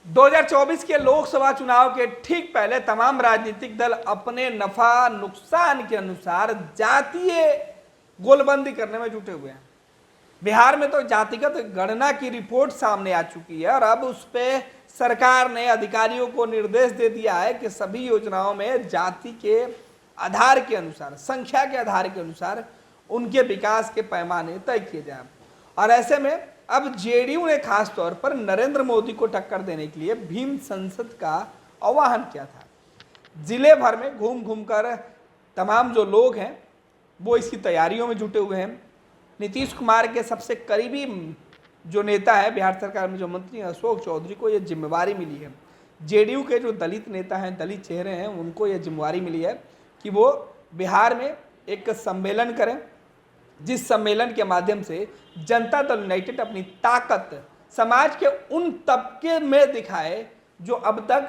2024 के लोकसभा चुनाव के ठीक पहले तमाम राजनीतिक दल अपने नफा नुकसान के अनुसार जातीय गोलबंदी करने में जुटे हुए हैं। बिहार में तो जातिगत गणना की रिपोर्ट सामने आ चुकी है और अब उस पे सरकार ने अधिकारियों को निर्देश दे दिया है कि सभी योजनाओं में जाति के आधार के अनुसार, संख्या के आधार के अनुसार उनके विकास के पैमाने तय किए जाए। और ऐसे में अब जेडीयू ने खास तौर पर नरेंद्र मोदी को टक्कर देने के लिए भीम संसद का आह्वान किया था। जिले भर में घूम घूम कर तमाम जो लोग हैं वो इसकी तैयारियों में जुटे हुए हैं। नीतीश कुमार के सबसे करीबी जो नेता है बिहार सरकार में, जो मंत्री अशोक चौधरी को ये जिम्मेवारी मिली है। जेडीयू के जो दलित नेता हैं, दलित चेहरे हैं, उनको ये जिम्मेवारी मिली है कि वो बिहार में एक सम्मेलन करें, जिस सम्मेलन के माध्यम से जनता दल यूनाइटेड अपनी ताकत समाज के उन तबके में दिखाए जो अब तक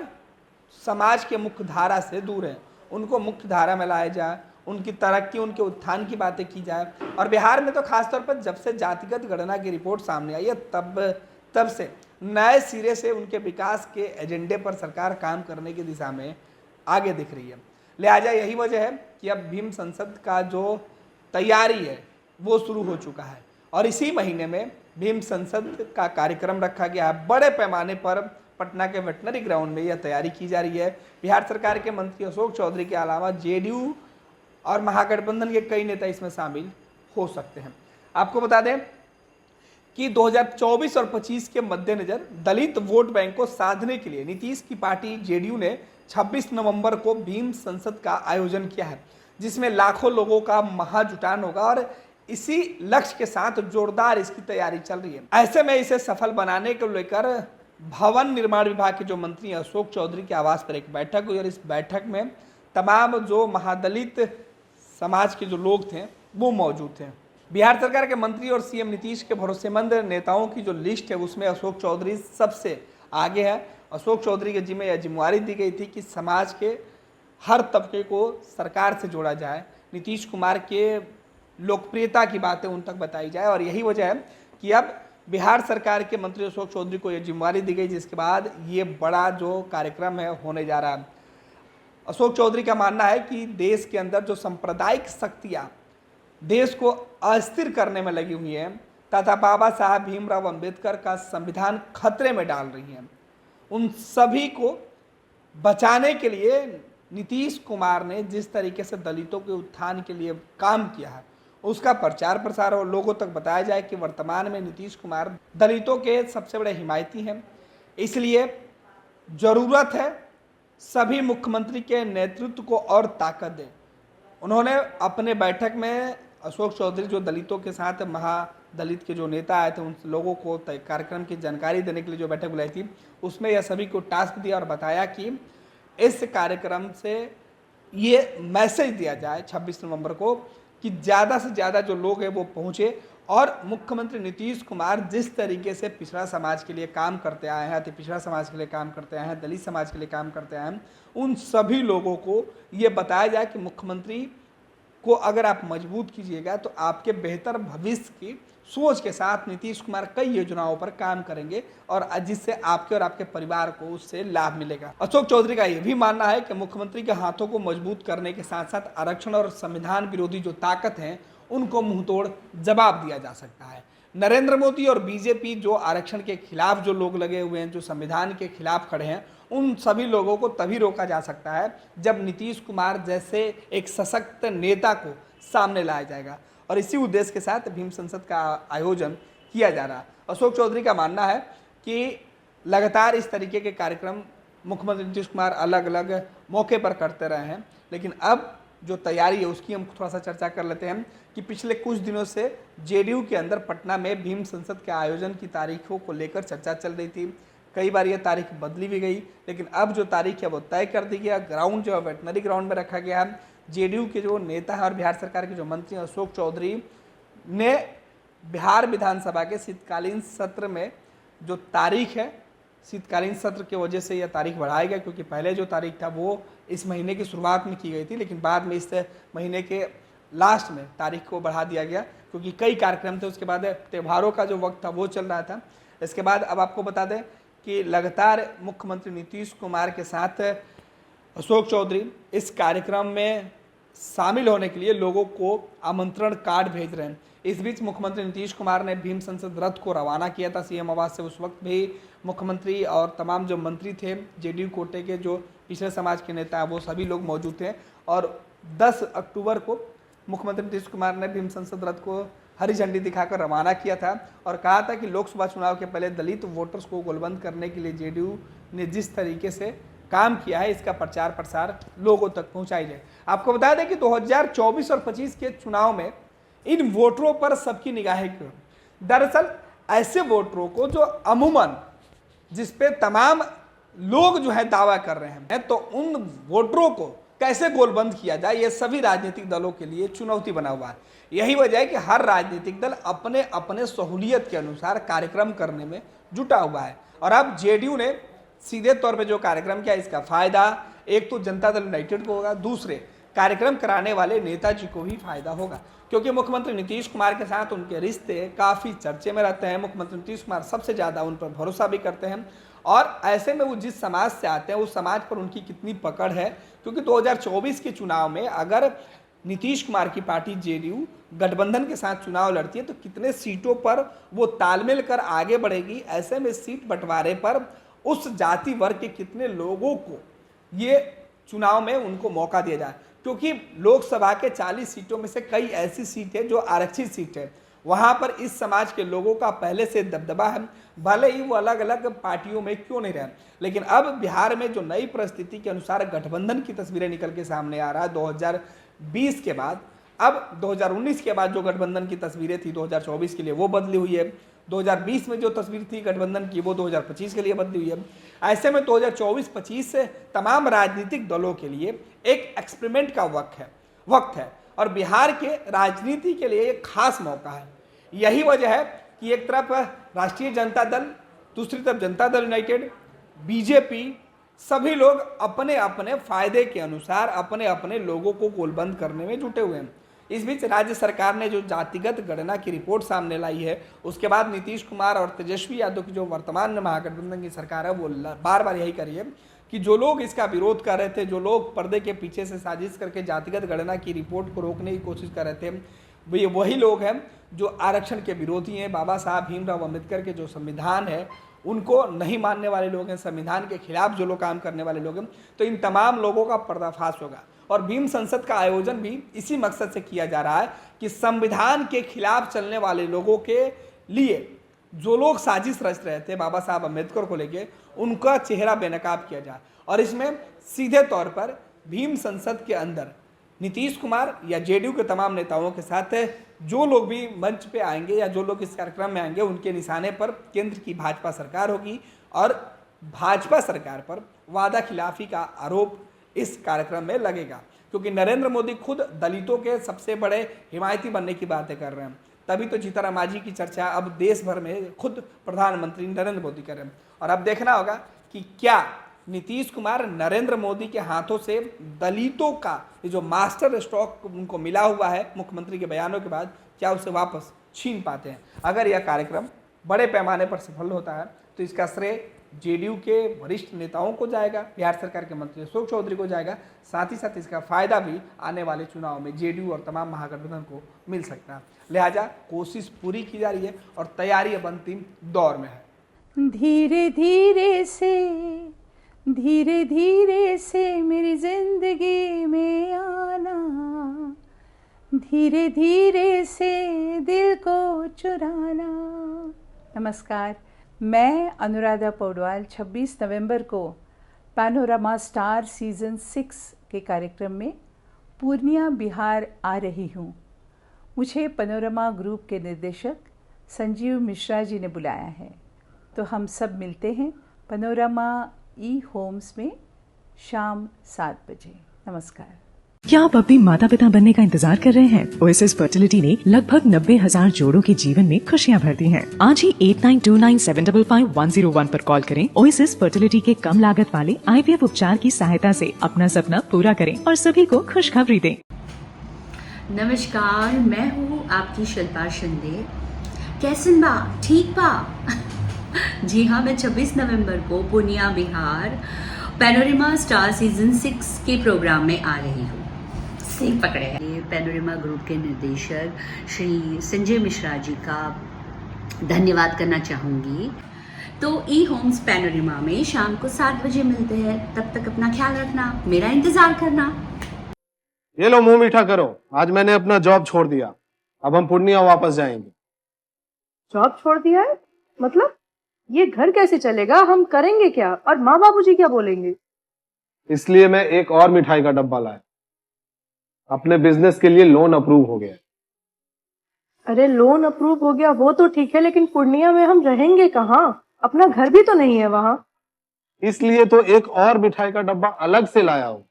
समाज के मुख्य धारा से दूर हैं। उनको मुख्य धारा में लाया जाए, उनकी तरक्की, उनके उत्थान की बातें की जाए। और बिहार में तो खासतौर पर जब से जातिगत गणना की रिपोर्ट सामने आई है तब से नए सिरे से उनके विकास के एजेंडे पर सरकार काम करने की दिशा में आगे दिख रही है। लिहाजा यही वजह है कि अब भीम संसद का जो तैयारी है वो शुरू हो चुका है और इसी महीने में भीम संसद का कार्यक्रम रखा गया है। बड़े पैमाने पर पटना के वेटनरी ग्राउंड में यह तैयारी की जा रही है। बिहार सरकार के मंत्री अशोक चौधरी के अलावा जेडीयू और महागठबंधन के कई नेता इसमें शामिल हो सकते हैं। आपको बता दें कि 2024 और 25 के मद्देनजर दलित वोट बैंक को साधने के लिए नीतीश की पार्टी जेडीयू ने 26 नवंबर को भीम संसद का आयोजन किया है, जिसमें लाखों लोगों का महाजुटान होगा और इसी लक्ष्य के साथ जोरदार इसकी तैयारी चल रही है। ऐसे में इसे सफल बनाने को लेकर भवन निर्माण विभाग के जो मंत्री अशोक चौधरी के आवास पर एक बैठक हुई और इस बैठक में तमाम जो महादलित समाज के जो लोग थे वो मौजूद थे। बिहार सरकार के मंत्री और सीएम नीतीश के भरोसेमंद नेताओं की जो लिस्ट है उसमें अशोक चौधरी सबसे आगे है। अशोक चौधरी के जिम्मे यह जिम्मेवारी दी गई थी कि समाज के हर तबके को सरकार से जोड़ा जाए, नीतीश कुमार के लोकप्रियता की बातें उन तक बताई जाए। और यही वजह है कि अब बिहार सरकार के मंत्री अशोक चौधरी को यह जिम्मेवारी दी गई, जिसके बाद ये बड़ा जो कार्यक्रम है होने जा रहा है। अशोक चौधरी का मानना है कि देश के अंदर जो सांप्रदायिक शक्तियाँ देश को अस्थिर करने में लगी हुई हैं तथा बाबा साहब भीमराव अंबेडकर का संविधान खतरे में डाल रही हैं, उन सभी को बचाने के लिए नीतीश कुमार ने जिस तरीके से दलितों के उत्थान के लिए काम किया है उसका प्रचार प्रसार और लोगों तक बताया जाए कि वर्तमान में नीतीश कुमार दलितों के सबसे बड़े हिमायती हैं। इसलिए ज़रूरत है सभी मुख्यमंत्री के नेतृत्व को और ताकत दें। उन्होंने अपने बैठक में अशोक चौधरी जो दलितों के साथ महादलित के जो नेता आए थे उन लोगों को कार्यक्रम की जानकारी देने के लिए जो बैठक बुलाई थी उसमें यह सभी को टास्क दिया और बताया कि इस कार्यक्रम से ये मैसेज दिया जाए 26 नवंबर को कि ज़्यादा से ज़्यादा जो लोग हैं वो पहुँचे और मुख्यमंत्री नीतीश कुमार जिस तरीके से पिछड़ा समाज के लिए काम करते आए हैं, अति पिछड़ा समाज के लिए काम करते आए हैं, दलित समाज के लिए काम करते आए हैं, उन सभी लोगों को ये बताया जाए कि मुख्यमंत्री को अगर आप मजबूत कीजिएगा तो आपके बेहतर भविष्य की सोच के साथ नीतीश कुमार कई योजनाओं पर काम करेंगे और जिससे आपके और आपके परिवार को उससे लाभ मिलेगा। अशोक चौधरी का यह भी मानना है कि मुख्यमंत्री के हाथों को मजबूत करने के साथ साथ आरक्षण और संविधान विरोधी जो ताकत है उनको मुंहतोड़ जवाब दिया जा सकता है। नरेंद्र मोदी और बीजेपी जो आरक्षण के खिलाफ जो लोग लगे हुए हैं, जो संविधान के खिलाफ खड़े हैं, उन सभी लोगों को तभी रोका जा सकता है जब नीतीश कुमार जैसे एक सशक्त नेता को सामने लाया जाएगा और इसी उद्देश्य के साथ भीम संसद का आयोजन किया जा रहा है। अशोक चौधरी का मानना है कि लगातार इस तरीके के कार्यक्रम मुख्यमंत्री नीतीश कुमार अलग अलग मौके पर करते रहे हैं, लेकिन अब जो तैयारी है उसकी हम थोड़ा सा चर्चा कर लेते हैं कि पिछले कुछ दिनों से जेडीयू के अंदर पटना में भीम संसद के आयोजन की तारीखों को लेकर चर्चा चल रही थी। कई बार ये तारीख बदली भी गई, लेकिन अब जो तारीख है वो तय कर दी गया। ग्राउंड जो है वेटनरी ग्राउंड में रखा गया है। जेडीयू के जो नेता हैं और बिहार सरकार के जो मंत्री अशोक चौधरी ने बिहार विधानसभा के शीतकालीन सत्र में जो तारीख है, शीतकालीन सत्र की वजह से यह तारीख बढ़ाया गया, क्योंकि पहले जो तारीख था वो इस महीने की शुरुआत में की गई थी, लेकिन बाद में इस महीने के लास्ट में तारीख को बढ़ा दिया गया क्योंकि कई कार्यक्रम थे। उसके बाद त्योहारों का जो वक्त था वो चल रहा था। इसके बाद अब आपको बता दें कि लगातार मुख्यमंत्री नीतीश कुमार के साथ अशोक चौधरी इस कार्यक्रम में शामिल होने के लिए लोगों को आमंत्रण कार्ड भेज रहे हैं। इस बीच मुख्यमंत्री नीतीश कुमार ने भीम संसद रथ को रवाना किया था सीएम आवास से। उस वक्त भी मुख्यमंत्री और तमाम जो मंत्री थे, जेडीयू कोटे के जो पिछड़े समाज के नेता हैं, वो सभी लोग मौजूद थे। और 10 अक्टूबर को मुख्यमंत्री नीतीश कुमार ने भीम संसद रथ को हरी झंडी दिखाकर रवाना किया था और कहा था कि लोकसभा चुनाव के पहले दलित वोटर्स को गोलबंद करने के लिए जेडीयू ने जिस तरीके से काम किया है, इसका प्रचार प्रसार लोगों तक पहुंचाई जाए। आपको बता दें कि 2024 और 25 के चुनाव में इन वोटरों पर सबकी निगाहें क्यों? दरअसल ऐसे वोटरों को जो अमूमन जिस पे तमाम लोग जो है दावा कर रहे हैं, तो उन वोटरों को कैसे गोलबंद किया जाए, ये सभी राजनीतिक दलों के लिए चुनौती बना हुआ है। यही वजह है कि हर राजनीतिक दल अपने अपने सहूलियत के अनुसार कार्यक्रम करने में जुटा हुआ है। और अब जेडीयू ने सीधे तौर पे जो कार्यक्रम किया, इसका फायदा एक तो जनता दल यूनाइटेड को होगा, दूसरे कार्यक्रम कराने वाले नेताजी को भी फायदा होगा, क्योंकि मुख्यमंत्री नीतीश कुमार के साथ उनके रिश्ते काफ़ी चर्चे में रहते हैं। मुख्यमंत्री नीतीश कुमार सबसे ज़्यादा उन पर भरोसा भी करते हैं और ऐसे में वो जिस समाज से आते हैं उस समाज पर उनकी कितनी पकड़ है, क्योंकि 2024 के चुनाव में अगर नीतीश कुमार की पार्टी जेडीयू गठबंधन के साथ चुनाव लड़ती है तो कितने सीटों पर वो तालमेल कर आगे बढ़ेगी। ऐसे में सीट बंटवारे पर उस जाति वर्ग के कितने लोगों को ये चुनाव में उनको मौका दिया जाए, क्योंकि लोकसभा के 40 सीटों में से कई ऐसी सीट है जो आरक्षित सीट है। वहाँ पर इस समाज के लोगों का पहले से दबदबा है, भले ही वो अलग अलग पार्टियों में क्यों नहीं रहे। लेकिन अब बिहार में जो नई परिस्थिति के अनुसार गठबंधन की तस्वीरें निकल के सामने आ रहा है 2020 के बाद, अब 2019 के बाद जो गठबंधन की तस्वीरें थी 2024 के लिए वो बदली हुई है, 2020 में जो तस्वीर थी गठबंधन की वो 2025 के लिए बदली हुई है। ऐसे में 2024-25 से तमाम राजनीतिक दलों के लिए एक एक्सपेरिमेंट का वक्त है और बिहार के राजनीति के लिए एक खास मौका है। यही वजह है कि एक तरफ राष्ट्रीय जनता दल, दूसरी तरफ जनता दल यूनाइटेड, बीजेपी, सभी लोग अपने अपने फायदे के अनुसार अपने अपने लोगों को गोलबंद करने में जुटे हुए हैं। इस बीच राज्य सरकार ने जो जातिगत गणना की रिपोर्ट सामने लाई है, उसके बाद नीतीश कुमार और तेजस्वी यादव की जो वर्तमान महागठबंधन की सरकार है वो बार बार यही करी है कि जो लोग इसका विरोध कर रहे थे, जो लोग पर्दे के पीछे से साजिश करके जातिगत गणना की रिपोर्ट को रोकने की कोशिश कर रहे थे, ये वही लोग हैं जो आरक्षण के विरोधी हैं। बाबा साहब भीमराव अम्बेडकर के जो संविधान है उनको नहीं मानने वाले लोग हैं, संविधान के खिलाफ जो लोग काम करने वाले लोग हैं, तो इन तमाम लोगों का पर्दाफाश होगा। और भीम संसद का आयोजन भी इसी मकसद से किया जा रहा है कि संविधान के खिलाफ चलने वाले लोगों के लिए जो लोग साजिश रच रहे थे बाबा साहब अम्बेडकर को लेके, उनका चेहरा बेनकाब किया जाए। और इसमें सीधे तौर पर भीम संसद के अंदर नीतीश कुमार या जेडीयू के तमाम नेताओं के साथ जो लोग भी मंच पे आएंगे या जो लोग इस कार्यक्रम में आएंगे, उनके निशाने पर केंद्र की भाजपा सरकार होगी और भाजपा सरकार पर वादा खिलाफी का आरोप इस कार्यक्रम में लगेगा, क्योंकि नरेंद्र मोदी खुद दलितों के सबसे बड़े हिमायती बनने की बातें कर रहे हैं। तभी तो जीतन राम की चर्चा अब देश भर में खुद प्रधानमंत्री नरेंद्र मोदी कर रहे हैं। और अब देखना होगा कि क्या नीतीश कुमार नरेंद्र मोदी के हाथों से दलितों का जो मास्टर स्ट्रोक उनको मिला हुआ है मुख्यमंत्री के बयानों के बाद, क्या उसे वापस छीन पाते हैं। अगर यह कार्यक्रम बड़े पैमाने पर सफल होता है तो इसका श्रेय जेडीयू के वरिष्ठ नेताओं को जाएगा, बिहार सरकार के मंत्री अशोक चौधरी को जाएगा। साथ ही साथ इसका फायदा भी आने वाले चुनाव में जेडीयू और तमाम महागठबंधन को मिल सकता है। लिहाजा कोशिश पूरी की जा रही है और तैयारी अब अंतिम दौर में है। धीरे धीरे से मेरी जिंदगी में आना, धीरे धीरे से दिल को चुराना। नमस्कार, मैं अनुराधा पौडवाल 26 नवंबर को पैनोरमा स्टार सीज़न 6 के कार्यक्रम में पूर्णिया बिहार आ रही हूँ। मुझे पैनोरमा ग्रुप के निर्देशक संजीव मिश्रा जी ने बुलाया है, तो हम सब मिलते हैं पैनोरमा ई होम्स में शाम 7 बजे। नमस्कार। क्या आप अपनी माता पिता बनने का इंतजार कर रहे हैं? ओएसिस फर्टिलिटी ने लगभग 90,000 जोड़ों के जीवन में खुशियां भर दी हैं। आज ही 8929755101 पर कॉल करें। ओएसिस फर्टिलिटी के कम लागत वाले IVF उपचार की सहायता से अपना सपना पूरा करें और सभी को खुशखबरी दें। नमस्कार, मैं हूँ आपकी शिल्पा शिंदे। कैसन बा? ठीक बा? जी हाँ, मैं 26 नवंबर को Purnia Bihar panorama star season 6 के प्रोग्राम में आ रही हूँ। सही पकड़े हैं। ये पैनोरमा ग्रुप के निर्देशक श्री संजय मिश्रा जी का धन्यवाद करना चाहूँगी। तो ई होम्स पैनोरमा में शाम को 7 बजे मिलते हैं। तब तक अपना ख्याल रखना, मेरा इंतजार करना। ये लो मुंह मीठा करो, आज मैंने अपना जॉब छोड़ दिया, अब हम पूर्णिया वापस जाएंगे। जॉब छोड़ दिया है? मतलब ये घर कैसे चलेगा? हम करेंगे क्या? और माँ बाबूजी क्या बोलेंगे? इसलिए मैं एक और मिठाई का डब्बा लाया। अपने बिजनेस के लिए लोन अप्रूव हो गया। अरे लोन अप्रूव हो गया वो तो ठीक है, लेकिन पूर्णिया में हम रहेंगे कहाँ? अपना घर भी तो नहीं है वहाँ। इसलिए तो एक और मिठाई का डब्बा अलग से लाया हूँ।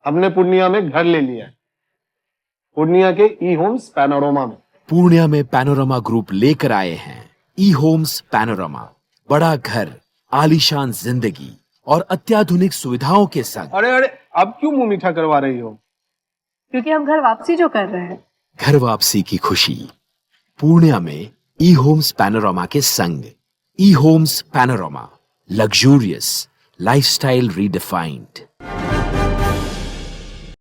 हमने पूर्णिया में घर ले लिया है, पूर्णिया के ई होम्स पैनोरमा में। पूर्णिया में पैनोरमा ग्रुप लेकर आए हैं ई होम्स पैनोरमा। बड़ा घर, आलीशान जिंदगी और अत्याधुनिक सुविधाओं के संग। अरे अरे, अब क्यों मुंह मीठा करवा रही हो? क्योंकि हम घर वापसी जो कर रहे हैं। घर वापसी की खुशी पूर्णिया में ई होम्स पैनोरमा के संग। ई homes panorama, luxurious lifestyle redefined.